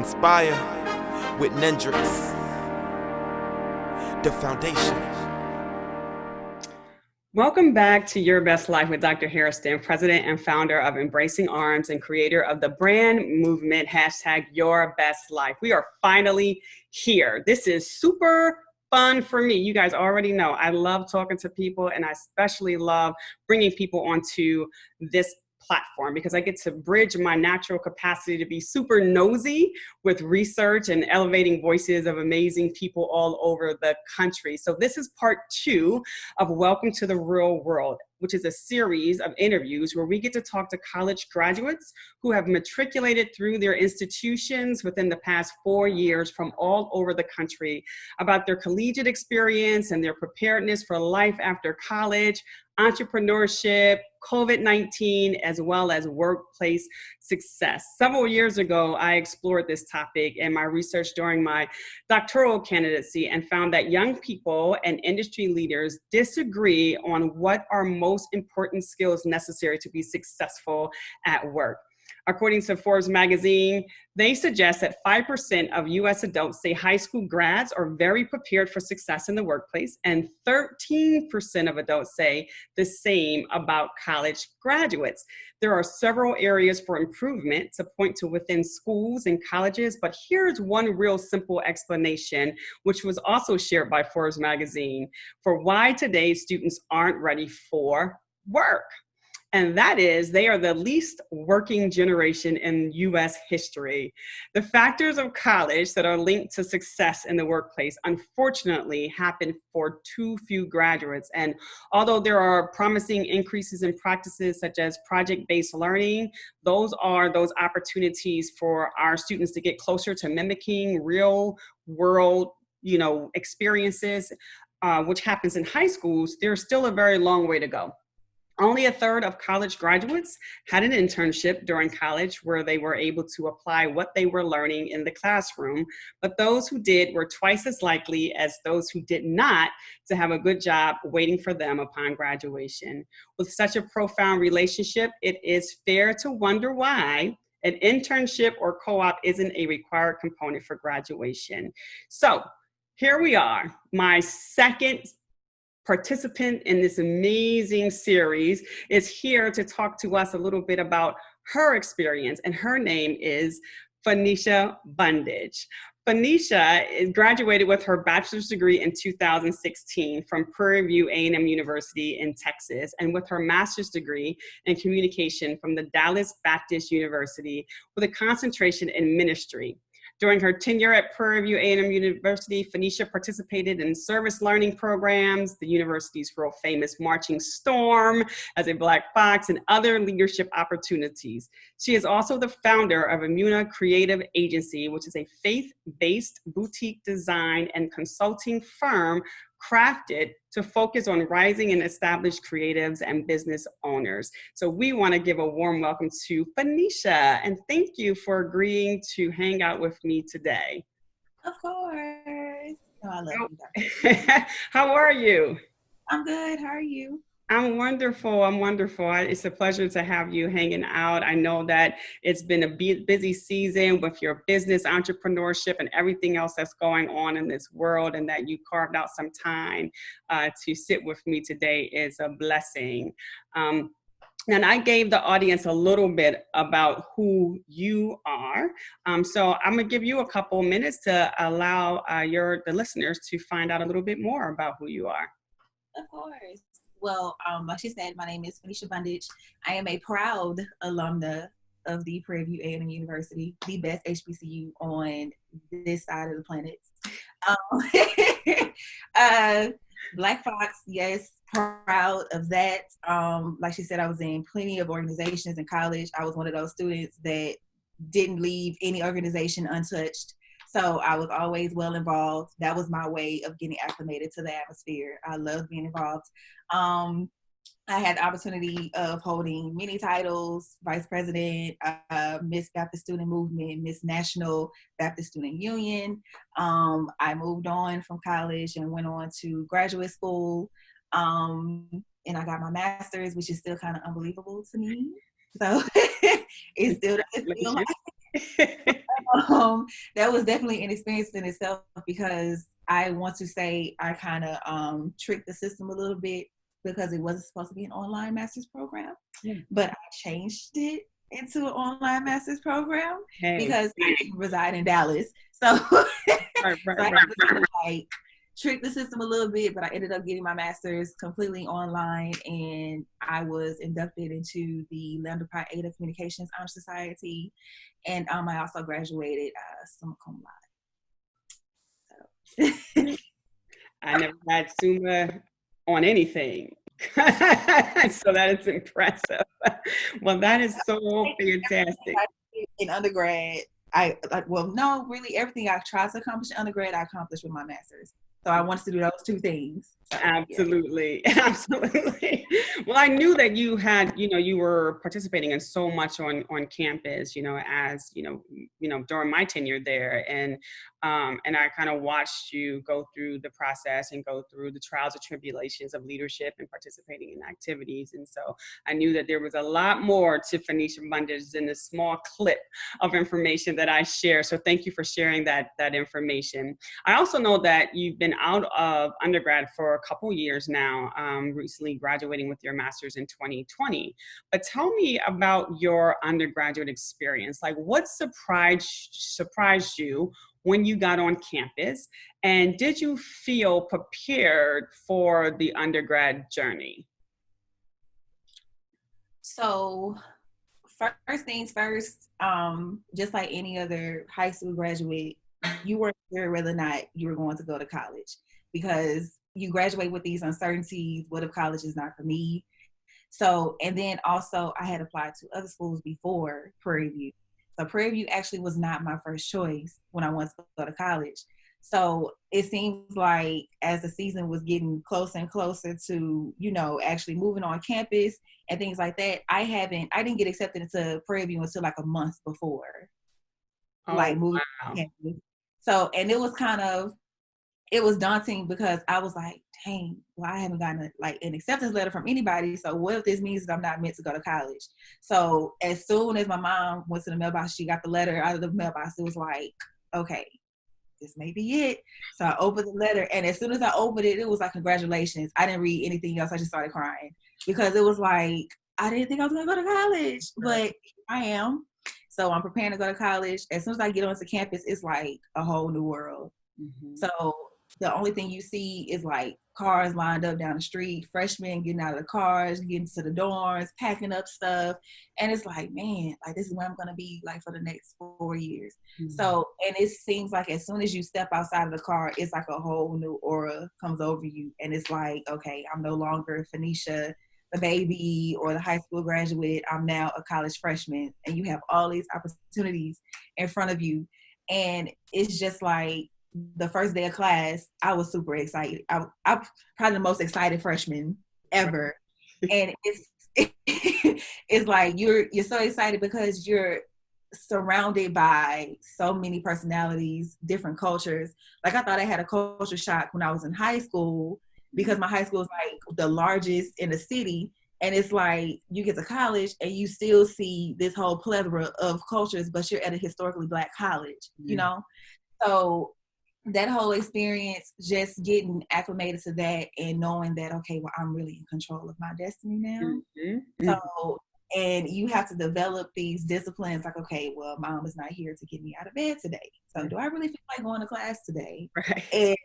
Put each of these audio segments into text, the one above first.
Inspire with Nendrix, the foundation. Welcome back to Your Best Life with Dr. Hairston, president and founder of Embracing Arms and creator of the brand movement, #YourBestLife. We are finally here. This is super fun for me. You guys already know I love talking to people, and I especially love bringing people onto this platform because I get to bridge my natural capacity to be super nosy with research and elevating voices of amazing people all over the country. So this is part 2 of Welcome to the Real World, which is a series of interviews where we get to talk to college graduates who have matriculated through their institutions within the past 4 years from all over the country about their collegiate experience and their preparedness for life after college, entrepreneurship, COVID-19, as well as workplace success. Several years ago, I explored this topic in my research during my doctoral candidacy and found that young people and industry leaders disagree on what are most important skills necessary to be successful at work. According to Forbes magazine, they suggest that 5% of US adults say high school grads are very prepared for success in the workplace, and 13% of adults say the same about college graduates. There are several areas for improvement to point to within schools and colleges, but here's one real simple explanation, which was also shared by Forbes magazine, for why today's students aren't ready for work. And that is, they are the least working generation in US history. The factors of college that are linked to success in the workplace, unfortunately, happen for too few graduates. And although there are promising increases in practices such as project-based learning, those are those opportunities for our students to get closer to mimicking real world, experiences, which happens in high schools. There's still a very long way to go. Only a third of college graduates had an internship during college where they were able to apply what they were learning in the classroom, but those who did were twice as likely as those who did not to have a good job waiting for them upon graduation. With such a profound relationship, it is fair to wonder why an internship or co-op isn't a required component for graduation. So here we are, my second participant in this amazing series is here to talk to us a little bit about her experience, and her name is Phoenicia Bundage. Phoenicia graduated with her bachelor's degree in 2016 from Prairie View A&M University in Texas, and with her master's degree in communication from the Dallas Baptist University with a concentration in ministry. During her tenure at Prairie View A&M University, Phoenicia participated in service learning programs, the university's world famous Marching Storm as a Black Fox, and other leadership opportunities. She is also the founder of Imuna Creative Agency, which is a faith-based boutique design and consulting firm crafted to focus on rising and established creatives and business owners. So we want to give a warm welcome to Phoenicia, and thank you for agreeing to hang out with me today. Of course. Oh, I love you. How are you? I'm good. How are you? I'm wonderful. It's a pleasure to have you hanging out. I know that it's been a busy season with your business, entrepreneurship, and everything else that's going on in this world, and that you carved out some time to sit with me today is a blessing. And I gave the audience a little bit about who you are. So I'm gonna give you a couple minutes to allow the listeners to find out a little bit more about who you are. Of course. Well, like she said, my name is Phoenicia Bundage. I am a proud alumna of the Prairie View A&M University, the best HBCU on this side of the planet. Black Fox, yes, proud of that. Like she said, I was in plenty of organizations in college. I was one of those students that didn't leave any organization untouched. So I was always well involved. That was my way of getting acclimated to the atmosphere. I loved being involved. I had the opportunity of holding many titles: Vice President, Miss Baptist Student Movement, Miss National Baptist Student Union. I moved on from college and went on to graduate school. And I got my master's, which is still kind of unbelievable to me. So it still doesn't feel like that was definitely an experience in itself because I want to say I kind of tricked the system a little bit because it wasn't supposed to be an online master's program, but I changed it into an online master's program because I didn't reside in Dallas. So, right, so I had to like trick the system a little bit, but I ended up getting my master's completely online, and I was inducted into the Lambda Pi Eta Communications Honor Society, and I also graduated summa cum laude. So. I never had summa on anything. So that is impressive. Well, that is so fantastic. In undergrad, no, really everything I tried to accomplish in undergrad, I accomplished with my master's. So I wanted to do those two things. So, absolutely. Yeah. Absolutely. Well, I knew that you had, you were participating in so much on campus, as, during my tenure there. And I kind of watched you go through the process and go through the trials and tribulations of leadership and participating in activities. And so I knew that there was a lot more to Phoenicia Munders than the small clip of information that I share. So thank you for sharing that information. I also know that you've been out of undergrad for a couple years now, recently graduating with your master's in 2020. But tell me about your undergraduate experience. Like, what surprised you when you got on campus? And did you feel prepared for the undergrad journey? So first things first, just like any other high school graduate, you weren't sure whether or not you were going to go to college because you graduate with these uncertainties. What if college is not for me? So, and then also I had applied to other schools before Prairie View. So Prairie View actually was not my first choice when I wanted to go to college. So it seems like as the season was getting closer and closer to, actually moving on campus and things like that, I didn't get accepted into Prairie View until like a month before, moving on campus. So, and it was daunting because I was like, dang, well, I haven't gotten an acceptance letter from anybody. So what if this means that I'm not meant to go to college? So as soon as my mom went to the mailbox, she got the letter out of the mailbox. It was like, okay, this may be it. So I opened the letter, and as soon as I opened it, it was like, congratulations. I didn't read anything else. I just started crying because it was like, I didn't think I was going to go to college, but I am. So I'm preparing to go to college. As soon as I get onto campus, it's like a whole new world. Mm-hmm. So the only thing you see is like cars lined up down the street, freshmen getting out of the cars, getting to the dorms, packing up stuff. And it's like, man, like this is where I'm going to be like for the next 4 years. Mm-hmm. So, and it seems like as soon as you step outside of the car, it's like a whole new aura comes over you. And it's like, okay, I'm no longer Phoenicia, the baby or the high school graduate. I'm now a college freshman, and you have all these opportunities in front of you. And it's just like, the first day of class, I was super excited. I'm probably the most excited freshman ever. And it's like you're so excited because you're surrounded by so many personalities, different cultures. Like I thought I had a culture shock when I was in high school because my high school is like the largest in the city. And it's like you get to college and you still see this whole plethora of cultures, but you're at a historically Black college, So that whole experience, just getting acclimated to that and knowing that, okay, well, I'm really in control of my destiny now. Mm-hmm. So, and you have to develop these disciplines like, okay, well, mom is not here to get me out of bed today. So do I really feel like going to class today? Right. And,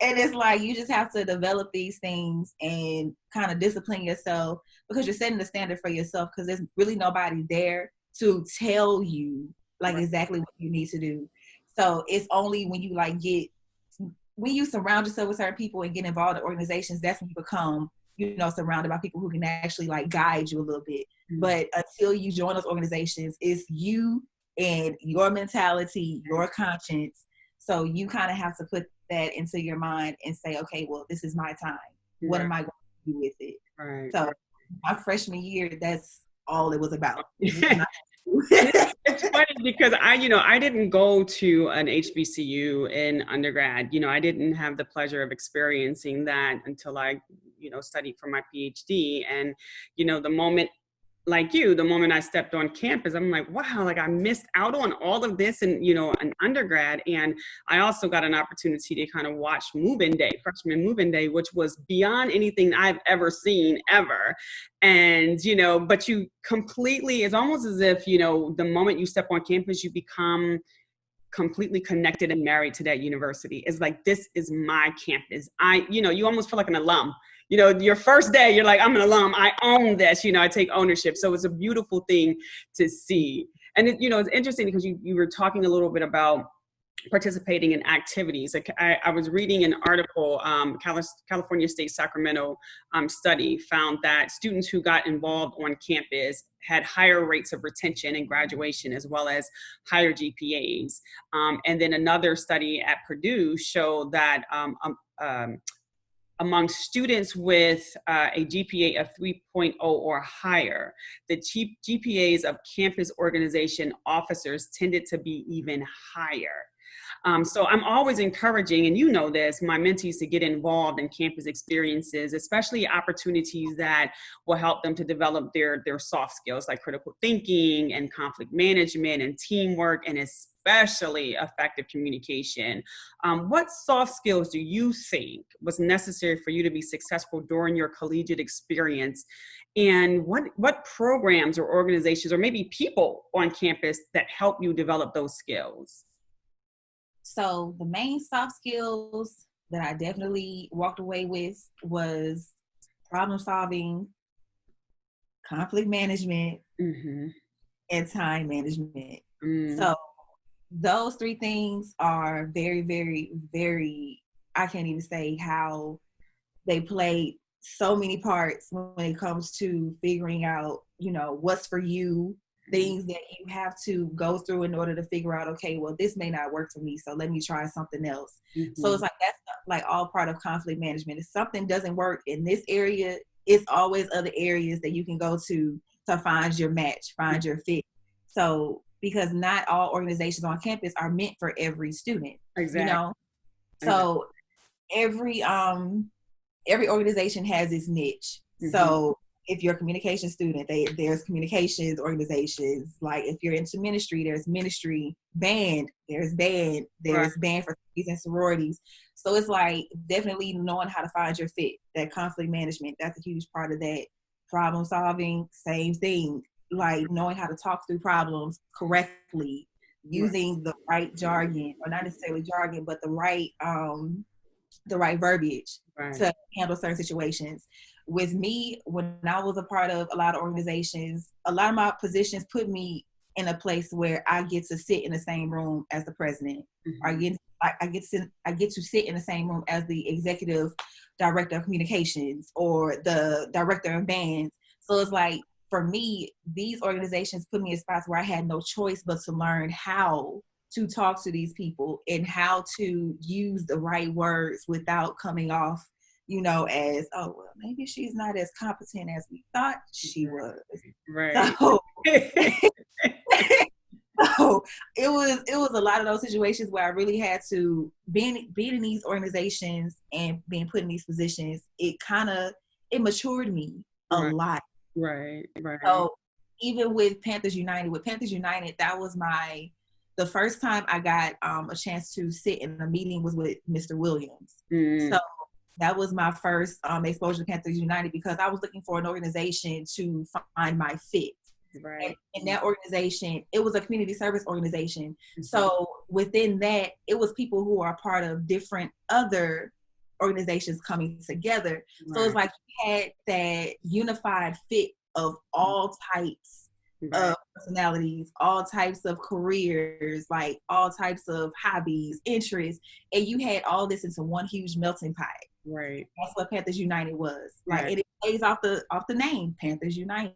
and it's like, you just have to develop these things and kind of discipline yourself because you're setting the standard for yourself because there's really nobody there to tell you like exactly what you need to do. So it's only when you when you surround yourself with certain people and get involved in organizations, that's when you become, surrounded by people who can actually like guide you a little bit. Mm-hmm. But until you join those organizations, it's you and your mentality, your conscience. So you kind of have to put that into your mind and say, okay, well, this is my time. What am I going to do with it? Right. So my freshman year, that's all it was about. It's funny because I didn't go to an HBCU in undergrad. I didn't have the pleasure of experiencing that until I, studied for my PhD. And, the moment like you, the moment I stepped on campus, I'm like, wow, like I missed out on all of this and, an undergrad. And I also got an opportunity to kind of watch move-in day, freshman move-in day, which was beyond anything I've ever seen ever. And, but you completely, it's almost as if, the moment you step on campus, you become completely connected and married to that university. It's like, this is my campus. You almost feel like an alum. Your first day, you're like, I'm an alum. I own this. I take ownership. So it's a beautiful thing to see. And it's interesting because you were talking a little bit about participating in activities. Like I was reading an article, California State Sacramento study found that students who got involved on campus had higher rates of retention and graduation, as well as higher GPAs. And then another study at Purdue showed that among students with a GPA of 3.0 or higher, the GPAs of campus organization officers tended to be even higher. So I'm always encouraging, and this, my mentees to get involved in campus experiences, especially opportunities that will help them to develop their soft skills like critical thinking and conflict management and teamwork, and especially effective communication. What soft skills do you think was necessary for you to be successful during your collegiate experience? And what programs or organizations or maybe people on campus that help you develop those skills? So the main soft skills that I definitely walked away with was problem solving, conflict management, and time management. So those three things are very, very, very, I can't even say how they played so many parts when it comes to figuring out, what's for you, things that you have to go through in order to figure out, okay, well, this may not work for me, so let me try something else. So it's like, that's like all part of conflict management. If something doesn't work in this area, it's always other areas that you can go to find your match, find your fit. So, because not all organizations on campus are meant for every student, exactly. So every organization has its niche. So if you're a communication student, there's communications organizations. Like if you're into ministry, there's ministry. Band, there's band for cities and sororities. So it's like definitely knowing how to find your fit. That conflict management, that's a huge part of that. Problem solving, same thing. Like knowing how to talk through problems correctly, using the right jargon, or not necessarily jargon, but the right verbiage to handle certain situations. With me, when I was a part of a lot of organizations, a lot of my positions put me in a place where I get to sit in the same room as the president. I get to sit in the same room as the executive director of communications or the director of bands. So it's like, for me, these organizations put me in spots where I had no choice but to learn how to talk to these people and how to use the right words without coming off, as, oh, well, maybe she's not as competent as we thought she was. Right. So it was a lot of those situations where I really had to being in these organizations and being put in these positions. It matured me a lot. Right. So even with Panthers United, that was the first time I got a chance to sit in a meeting was with Mr. Williams. So that was my first exposure to Panthers United, because I was looking for an organization to find my fit. Right. And in that organization, it was a community service organization. So within that, it was people who are part of different other organizations coming together. So it's like you had that unified fit of all types of personalities, all types of careers, like all types of hobbies, interests, and you had all this into one huge melting pot. Right. That's what Panthers United was. Like, and it plays off the name, Panthers United.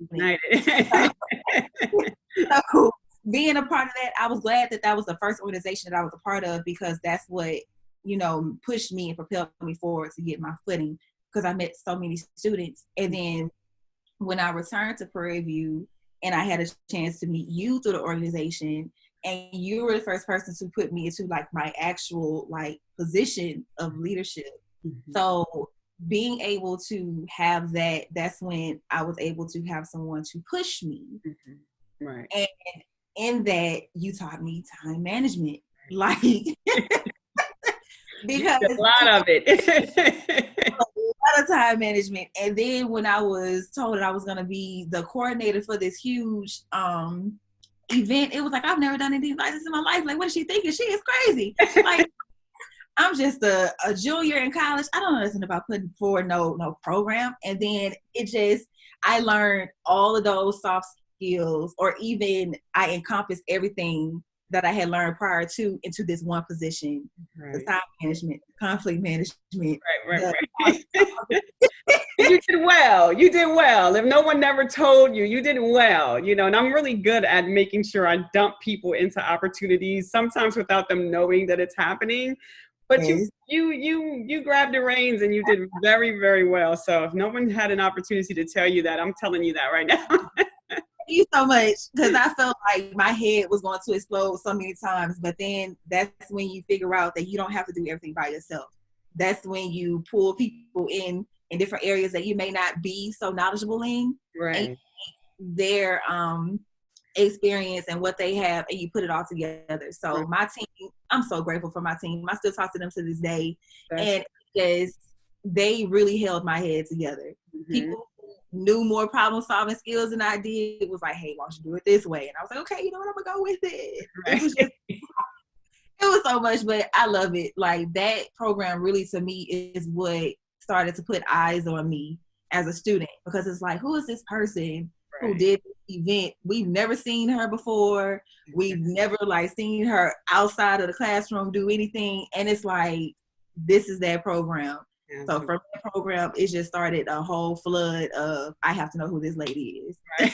So being a part of that, I was glad that was the first organization that I was a part of, because that's what, pushed me and propelled me forward to get my footing, because I met so many students. And then when I returned to Prairie View and I had a chance to meet you through the organization, and you were the first person to put me into like my actual like position of leadership. So being able to have that, that's when I was able to have someone to push me. Mm-hmm. Right. And in that, you taught me time management. Like, because a lot of it. a lot of time management. And then when I was told that I was going to be the coordinator for this huge event, it was like, I've never done anything like this in my life. Like, what is she thinking? She is crazy. Like, I'm just a junior in college. I don't know nothing about putting forward no program. And then I learned all of those soft skills, or even I encompassed everything that I had learned prior to into this one position. Right. The time management, conflict management. Right. You did well. You did well. If no one never told you, you did well, and I'm really good at making sure I dump people into opportunities, sometimes without them knowing that it's happening. But yes. you grabbed the reins and you did very, very well. So if no one had an opportunity to tell you that, I'm telling you that right now. Thank you so much, because I felt like my head was going to explode so many times. But then that's when you figure out that you don't have to do everything by yourself. That's when you pull people in different areas that you may not be so knowledgeable in. Right. And their experience and what they have, and you put it all together. So right. My team, I'm so grateful for my team. I still talk to them to this day. And because they really held my head together. Mm-hmm. People knew more problem solving skills than I did. It was like, hey, why don't you do it this way? And I was like, okay, you know what, I'm gonna go with it. Right. It was so much, but I love it. Like, that program really, to me, is what started to put eyes on me as a student, because it's like, who is this person right. who did this event? We've never seen her before. We've never seen her outside of the classroom do anything. And it's like, this is that program. Yeah, so from that program, it just started a whole flood of, I have to know who this lady is. Right.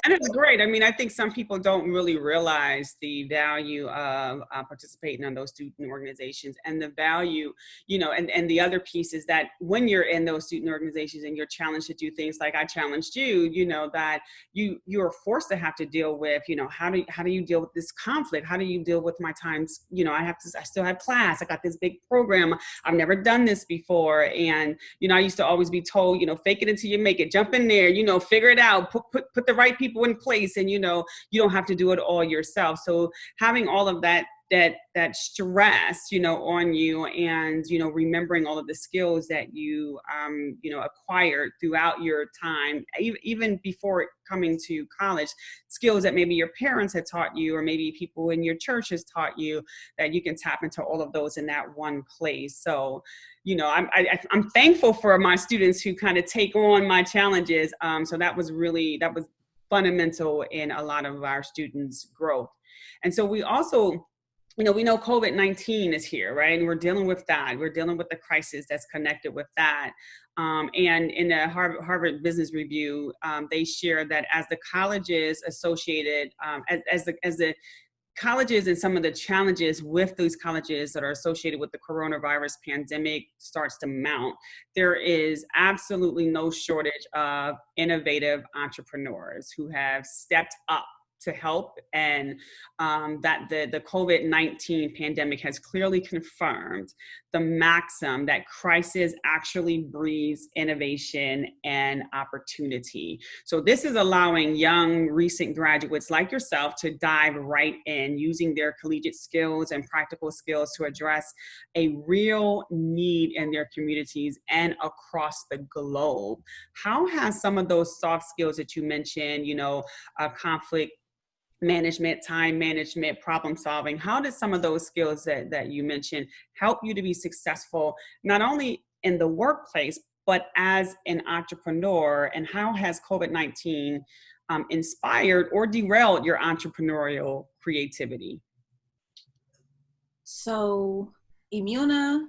And it's great. I mean, I think some people don't really realize the value of participating in those student organizations, and the value, and the other piece is that when you're in those student organizations and you're challenged to do things like I challenged you, that you're forced to have to deal with, how do you deal with this conflict? How do you deal with my times? I still have class. I got this big program. I've never done this before. And, I used to always be told, fake it until you make it, jump in there, figure it out, put the right people in place. And, you don't have to do it all yourself. So having all of that stress, on you, and, remembering all of the skills that you, acquired throughout your time, even before coming to college, skills that maybe your parents had taught you, or maybe people in your church has taught you, that you can tap into all of those in that one place. So, I'm thankful for my students who kind of take on my challenges. So that was fundamental in a lot of our students' growth. And so we also, we know COVID-19 is here, right? And we're dealing with that. We're dealing with the crisis that's connected with that. And in the Harvard Business Review, they share that as the colleges associated, as the colleges and some of the challenges with those colleges that are associated with the coronavirus pandemic starts to mount, there is absolutely no shortage of innovative entrepreneurs who have stepped up to help, and that the COVID-19 pandemic has clearly confirmed the maxim that crisis actually breeds innovation and opportunity. So this is allowing young recent graduates like yourself to dive right in, using their collegiate skills and practical skills to address a real need in their communities and across the globe. How has some of those soft skills that you mentioned, conflict management, time management, problem solving, how did some of those skills that you mentioned help you to be successful, not only in the workplace, but as an entrepreneur? And how has COVID-19 inspired or derailed your entrepreneurial creativity? So Immuna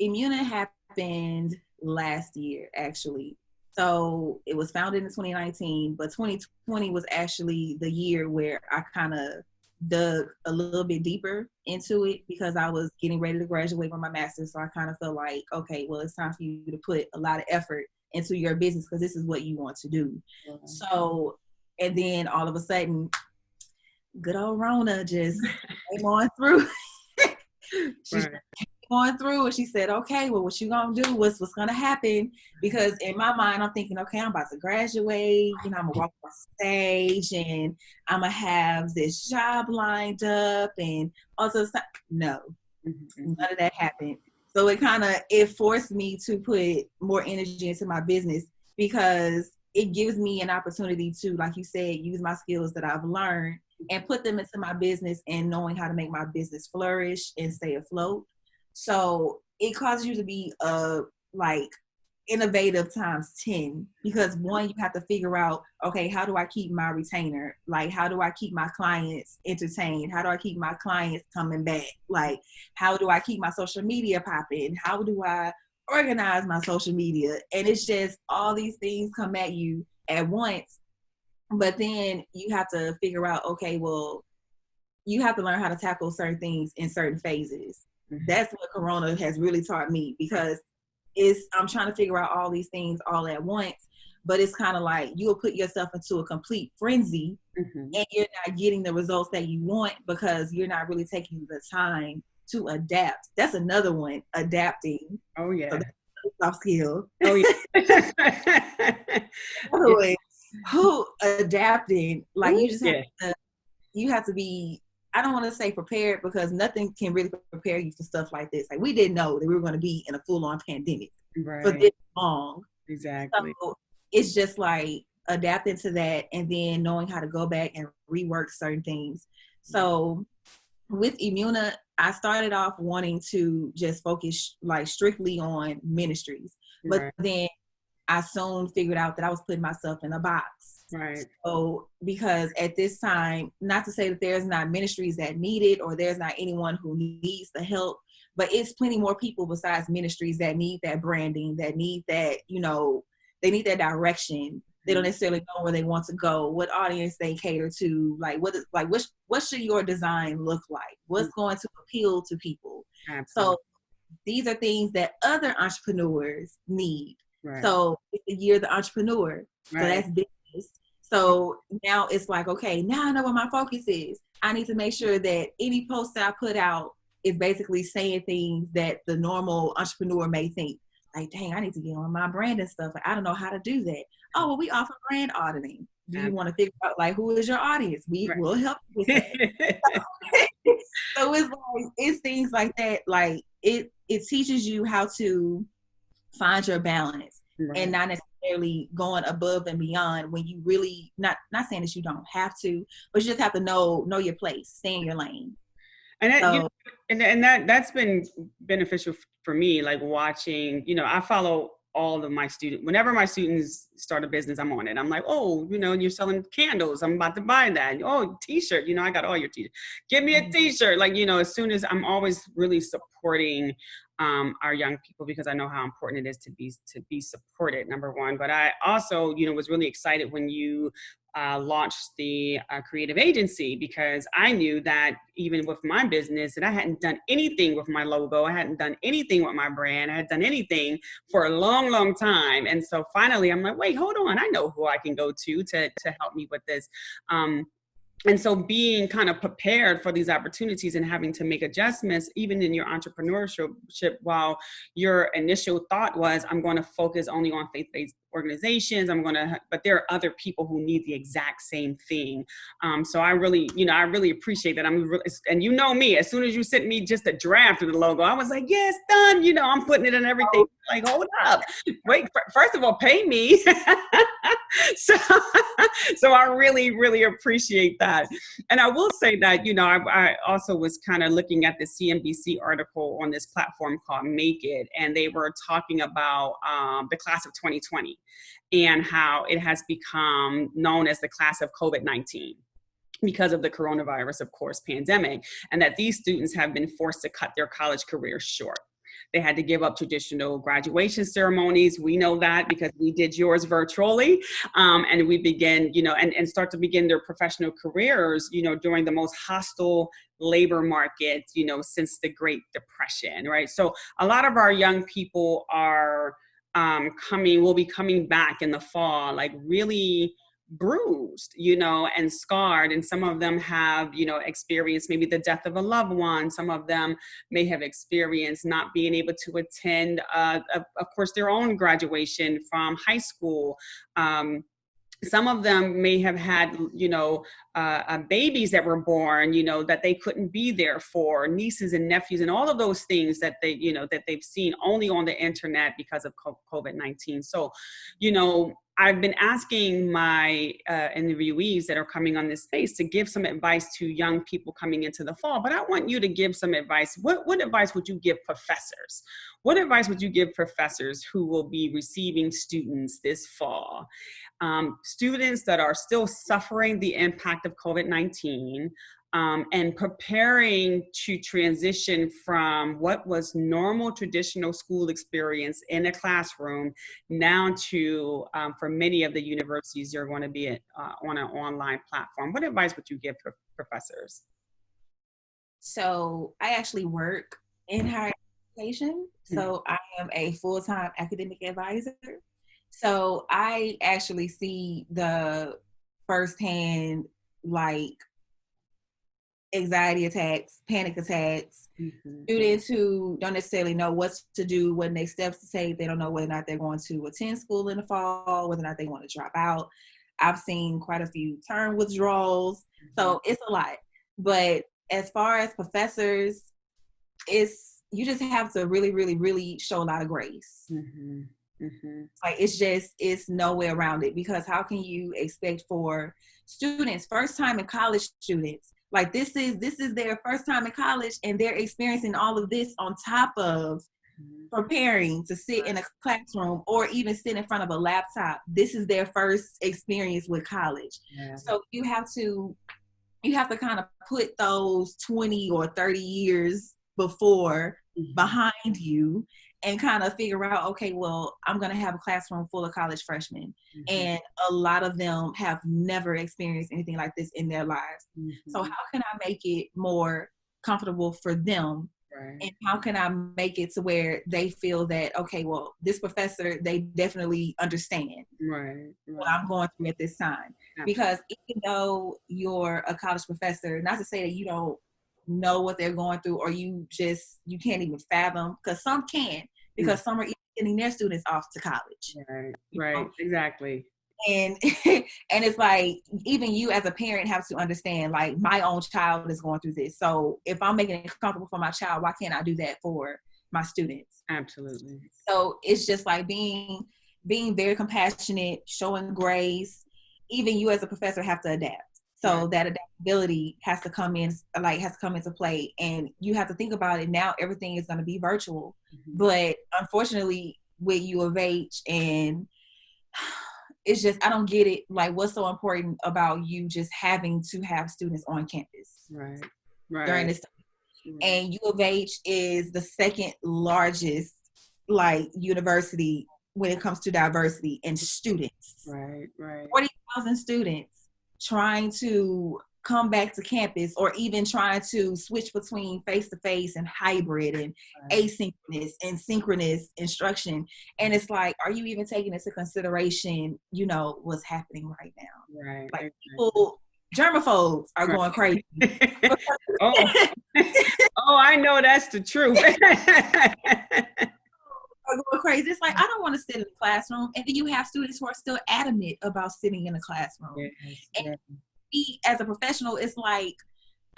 happened last year, actually. So it was founded in 2019, but 2020 was actually the year where I kind of dug a little bit deeper into it, because I was getting ready to graduate with my master's. So I kind of felt like, okay, well, it's time for you to put a lot of effort into your business, because this is what you want to do. Mm-hmm. So, and then all of a sudden, good old Rona just came on through. She came going through, and she said, okay, well, what you gonna do? What's gonna happen? Because in my mind, I'm thinking, okay, I'm about to graduate, I'm gonna walk off stage and I'm gonna have this job lined up and also no, none of that happened. So it forced me to put more energy into my business, because it gives me an opportunity to, like you said, use my skills that I've learned and put them into my business, and knowing how to make my business flourish and stay afloat. So it causes you to be like innovative times 10, because one, you have to figure out, okay, how do I keep my retainer? Like, how do I keep my clients entertained? How do I keep my clients coming back? Like, how do I keep my social media popping? How do I organize my social media? And it's just all these things come at you at once. But then you have to figure out, okay, well, you have to learn how to tackle certain things in certain phases. That's what Corona has really taught me, because I'm trying to figure out all these things all at once, but it's kind of like you'll put yourself into a complete frenzy, and you're not getting the results that you want because you're not really taking the time to adapt. That's another one, adapting. Oh yeah. So that's a soft skill. Oh yeah. Who adapting? Like, you just have to be, I don't want to say prepared, because nothing can really prepare you for stuff like this. Like, we didn't know that we were going to be in a full-on pandemic for this long. Exactly. So it's just like adapting to that, and then knowing how to go back and rework certain things. So with Immuna, I started off wanting to just focus like strictly on ministries, but then I soon figured out that I was putting myself in a box. Right. So, because at this time, not to say that there's not ministries that need it, or there's not anyone who needs the help, but it's plenty more people besides ministries that need that branding, that need that, they need that direction. They don't necessarily know where they want to go, what audience they cater to, what should your design look like? What's going to appeal to people? Absolutely. So these are things that other entrepreneurs need. Right. So it's the year of the entrepreneur. Right. So that's business. So now it's like, okay, now I know what my focus is. I need to make sure that any post that I put out is basically saying things that the normal entrepreneur may think. Like, dang, I need to get on my brand and stuff. Like, I don't know how to do that. Oh, well, we offer brand auditing. Do you want to figure out, like, who is your audience? We will help you with that. So it's things like that. Like, it teaches you how to find your balance, and not necessarily going above and beyond when you really, not saying that you don't have to, but you just have to know your place, stay in your lane. And that's been beneficial for me, like watching, I follow all of my students. Whenever my students start a business, I'm on it. I'm like, oh, you're selling candles. I'm about to buy that. Oh, t-shirt, I got all your t-shirts. Give me a t-shirt. Like, as soon as I'm always really supporting our young people, because I know how important it is to be supported, number one. But I also, was really excited when you launched the creative agency, because I knew that even with my business, that I hadn't done anything with my logo. I hadn't done anything with my brand. I hadn't done anything for a long, long time. And so finally I'm like, wait, hold on. I know who I can go to help me with this. And so being kind of prepared for these opportunities and having to make adjustments, even in your entrepreneurship, while your initial thought was, I'm going to focus only on faith-based organizations. But there are other people who need the exact same thing. So I really appreciate that. And me, as soon as you sent me just a draft of the logo, I was like, yes, done. I'm putting it in everything. Like, hold up, wait, first of all, pay me. So I really, really appreciate that. And I will say that, I also was kind of looking at the CNBC article on this platform called Make It, and they were talking about the class of 2020 and how it has become known as the class of COVID-19 because of the coronavirus, of course, pandemic, and that these students have been forced to cut their college careers short. They had to give up traditional graduation ceremonies. We know that because we did yours virtually. And we begin, and start to begin their professional careers, during the most hostile labor market, since the Great Depression, right? So a lot of our young people are will be coming back in the fall, like really bruised, you know, and scarred. And some of them have, you know, experienced maybe the death of a loved one. Some of them may have experienced not being able to attend, of course, their own graduation from high school. Some of them may have had, you know, babies that were born, you know, that they couldn't be there for, nieces and nephews, and all of those things that they, you know, that they've seen only on the internet because of COVID-19. So, you know, I've been asking my interviewees that are coming on this space to give some advice to young people coming into the fall, but I want you to give some advice. What advice would you give professors? What advice would you give professors who will be receiving students this fall? Students that are still suffering the impact of COVID-19, and preparing to transition from what was normal traditional school experience in a classroom now to, for many of the universities, you're going to be on an online platform. What advice would you give professors? So I actually work in higher education. So I am a full-time academic advisor. So I actually see the firsthand, like, anxiety attacks, panic attacks, students who don't necessarily know what to do, what next steps to take. They don't know whether or not they're going to attend school in the fall, whether or not they want to drop out. I've seen quite a few term withdrawals. So it's a lot. But as far as professors, you just have to really, really, really show a lot of grace. Like, it's no way around it, because how can you expect for students, first time in college students, like this is their first time in college, and they're experiencing all of this on top of preparing to sit in a classroom or even sit in front of a laptop. This is their first experience with college. So you have to kind of put those 20 or 30 years before behind you and kind of figure out, okay, well, I'm going to have a classroom full of college freshmen. And a lot of them have never experienced anything like this in their lives. So how can I make it more comfortable for them? And how can I make it to where they feel that, okay, well, this professor, they definitely understand what I'm going through at this time. Because even though you're a college professor, not to say that you don't know what they're going through, or you can't even fathom, because some can, because some are even getting their students off to college. Right, exactly. And and it's like, even you as a parent have to understand, like, my own child is going through this. So if I'm making it comfortable for my child, why can't I do that for my students? Absolutely. So it's just like being very compassionate, showing grace. Even you as a professor have to adapt. So that adaptability has to come into play. And you have to think about it. Now everything is going to be virtual. But unfortunately, with U of H, and it's just, I don't get it. Like, what's so important about you just having to have students on campus during this time? And U of H is the second largest, like, university when it comes to diversity and students. 40,000 students trying to come back to campus, or even trying to switch between face-to-face and hybrid and asynchronous and synchronous instruction. And it's like, are you even taking into consideration, you know, what's happening right now? Like, people, germaphobes are going crazy. I know that's the truth. Are going crazy. It's like, I don't want to sit in the classroom. And then you have students who are still adamant about sitting in a classroom. And me, as a professional, it's like,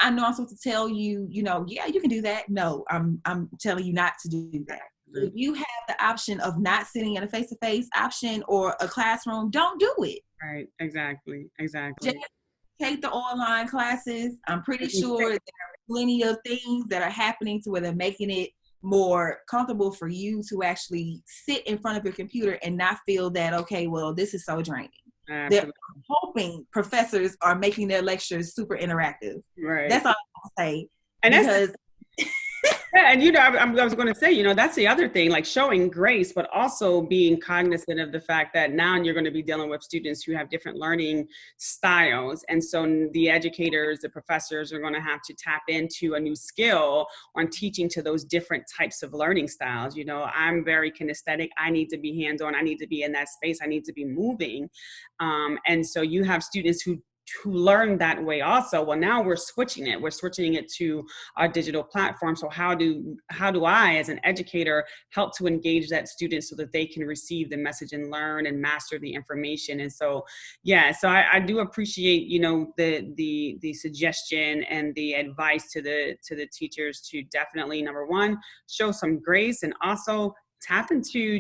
I know I'm supposed to tell you, you know, yeah, you can do that. No, I'm telling you not to do that. If you have the option of not sitting in a face-to-face option or a classroom, don't do it. Exactly. Just take the online classes. I'm pretty sure there are plenty of things that are happening to where they're making it more comfortable for you to actually sit in front of your computer and not feel that, okay, well, this is so draining. They're hoping professors are making their lectures super interactive. That's all I say. And because Yeah, and I was going to say, that's the other thing, like showing grace, but also being cognizant of the fact that now you're going to be dealing with students who have different learning styles. And so the educators, the professors are going to have to tap into a new skill on teaching to those different types of learning styles. I'm very kinesthetic. I need to be hands-on. I need to be in that space. I need to be moving. And so you have students who learn that way also. Well, now we're switching it to our digital platform. So how do I, as an educator, help to engage that student so that they can receive the message and learn and master the information? And so, I do appreciate, the suggestion and the advice to the teachers to definitely, number one, show some grace, and also tap into,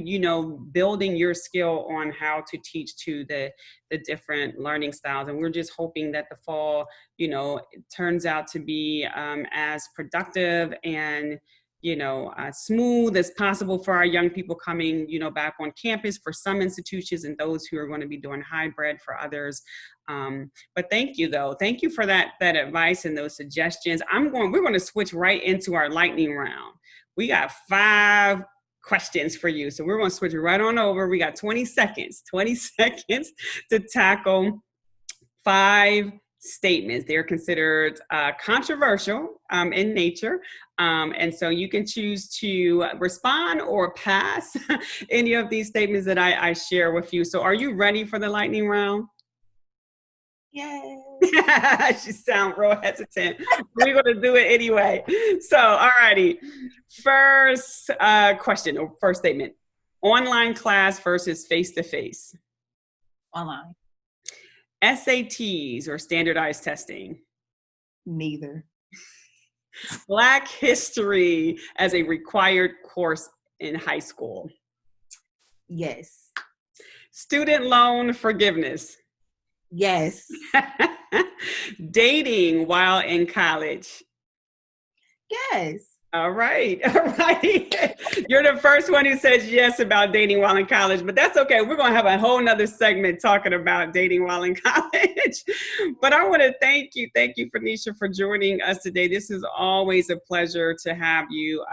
building your skill on how to teach to the different learning styles. And we're just hoping that the fall, it turns out to be as productive and, smooth as possible for our young people coming, back on campus for some institutions, and those who are going to be doing hybrid for others. But thank you, though. Thank you for that advice and those suggestions. We're going to switch right into our lightning round. We got 5 questions for you. So we're going to switch right on over. We got 20 seconds to tackle 5 statements. They're considered controversial in nature. And so you can choose to respond or pass any of these statements that I share with you. So are you ready for the lightning round? Yes. She sounds real hesitant. We're going to do it anyway. So, all righty. First question or first statement. Online class versus face-to-face? Online. SATs or standardized testing? Neither. Black history as a required course in high school? Yes. Student loan forgiveness? Yes. Dating while in college? Yes. All right. You're the first one who says yes about dating while in college, but that's okay. We're going to have a whole nother segment talking about dating while in college. But I want to thank you, Fenisha, for joining us today. This is always a pleasure to have you,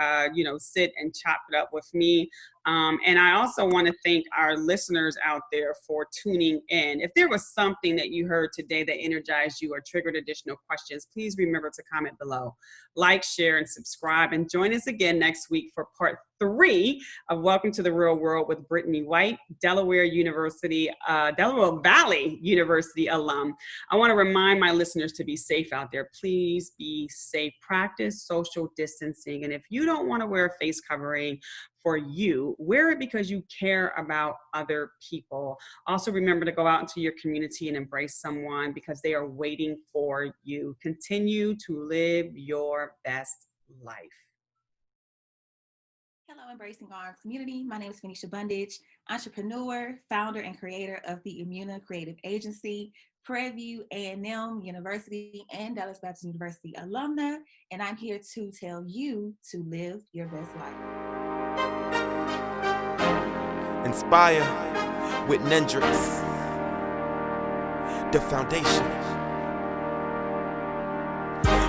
sit and chop it up with me. And I also want to thank our listeners out there for tuning in. If there was something that you heard today that energized you or triggered additional questions, please remember to comment below, like, share, and subscribe. And join us again next week for part 3 of Welcome to the Real World with Brittany White, Delaware Valley University alum. I want to remind my listeners to be safe out there. Please be safe. Practice social distancing. And if you don't want to wear a face covering for you, wear it because you care about other people. Also, remember to go out into your community and embrace someone because they are waiting for you. Continue to live your best life. Hello, Embracing Arms community. My name is Fenisha Bundage, entrepreneur, founder, and creator of the Immuna Creative Agency, Prairie View A&M University, and Dallas Baptist University alumna, and I'm here to tell you to live your best life. Inspire with Nendrix. The foundation.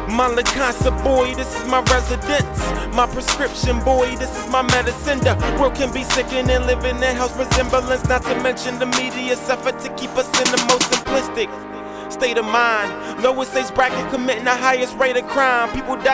My Lacasa boy, this is my residence. My prescription boy, this is my medicine. The world can be sickening, living in house resemblance. Not to mention the media's effort to keep us in the most simplistic state of mind. Lowest age bracket committing the highest rate of crime. People die